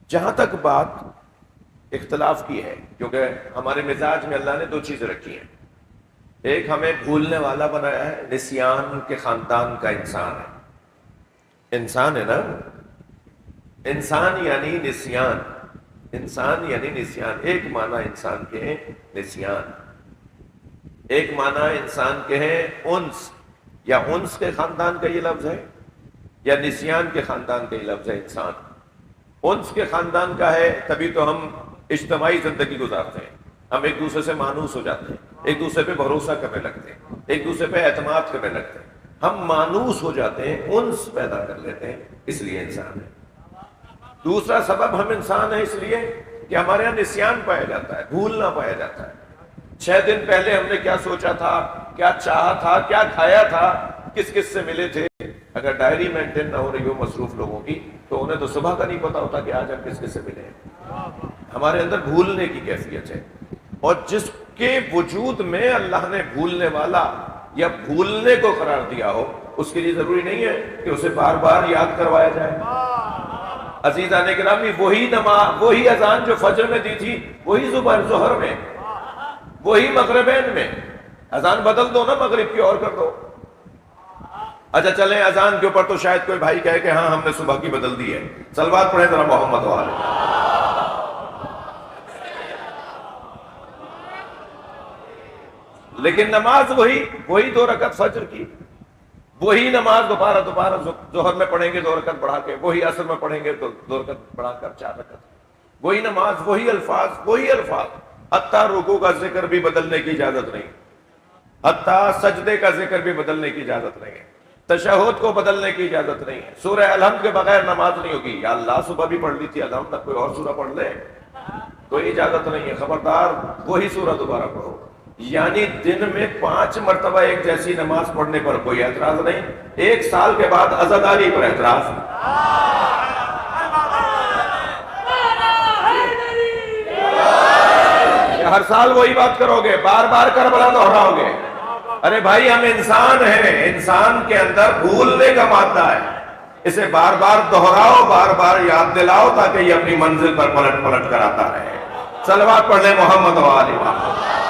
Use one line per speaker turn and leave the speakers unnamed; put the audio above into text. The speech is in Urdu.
جہاں تک بات اختلاف کی ہے، کیونکہ ہمارے مزاج میں اللہ نے دو چیزیں رکھی ہیں. ایک ہمیں بھولنے والا بنایا ہے، نسیان کے خاندان کا انسان ہے. انسان ہے نا، انسان یعنی نسیان. انسان یعنی نسیان. ایک معنی انسان کے ہیں نسیان، ایک معنی انسان کے ہیں انس. یا انس کے خاندان کا یہ لفظ ہے یا نسیان کے خاندان کا یہ لفظ ہے انسان. انس کے خاندان کا ہے، تبھی تو ہم اجتماعی زندگی گزارتے ہیں. ہم ایک دوسرے سے مانوس ہو جاتے ہیں، ایک دوسرے پہ بھروسہ کرنے لگتے ہیں، ایک دوسرے پہ اعتماد کرنے لگتے ہیں. ہم مانوس ہو جاتے ہیں، انس پیدا کر لیتے ہیں، اس لیے انسان ہے. دوسرا سبب ہم انسان ہیں اس لیے کہ ہمارے یہاں نسیان پایا جاتا ہے، بھولنا پایا جاتا ہے. 6 دن پہلے ہم نے کیا سوچا تھا، کیا چاہا تھا، کیا کھایا تھا، کس کس سے ملے تھے. اگر ڈائری مینٹین نہ ہو رہی ہو مصروف لوگوں کی تو انہیں تو صبح کا نہیں پتا ہوتا کہ آج ہم کس کس سے ملے ہیں. ہمارے اندر بھولنے کی کیفیت ہے، اور جس کے وجود میں اللہ نے بھولنے والا یا بھولنے کو قرار دیا ہو، اس کے لیے ضروری نہیں ہے کہ اسے بار بار یاد کروایا جائے. عزیزان گرامی، وہی نماز، وہی اذان جو فجر میں دی تھی، وہی ظہر میں، وہی مغربین میں. اذان بدل دو نا، مغرب کی اور کر دو. اچھا چلیں اذان کے اوپر تو شاید کوئی بھائی کہے کہ ہاں ہم نے صبح کی بدل دی ہے. صلوات پڑھیں ذرا محمد والے. لیکن نماز وہی 2 رکعت فجر کی، وہی نماز دوبارہ ظہر میں پڑھیں گے 2 رکعت بڑھا کے، وہی عصر میں پڑھیں گے تو 2 رکعت بڑھا کر 4 رکعت. وہی نماز، وہی الفاظ. حتیٰ رکوع کا ذکر بھی بدلنے کی اجازت نہیں، حتیٰ سجدے کا ذکر بھی بدلنے کی اجازت نہیں ہے، تشہد کو بدلنے کی اجازت نہیں ہے. سورہ الحمد کے بغیر نماز نہیں ہوگی. یا اللہ صبح بھی پڑھ لی تھی الحمد، تک کوئی اور سورہ پڑھ لے، کوئی اجازت نہیں ہے. خبردار وہی سورہ دوبارہ پڑھو. یعنی دن میں 5 مرتبہ ایک جیسی نماز پڑھنے پر کوئی اعتراض نہیں، 1 سال کے بعد عزاداری پر اعتراض. ہر سال وہی بات کرو گے، بار بار کربلا دہراؤ گے. ارے بھائی ہم انسان ہیں، انسان کے اندر بھولنے کا مادہ ہے. اسے بار بار دہراؤ، بار بار یاد دلاؤ تاکہ یہ اپنی منزل پر پلٹ کر آتا رہے. صلوات پڑھ لیں محمد و آل محمد.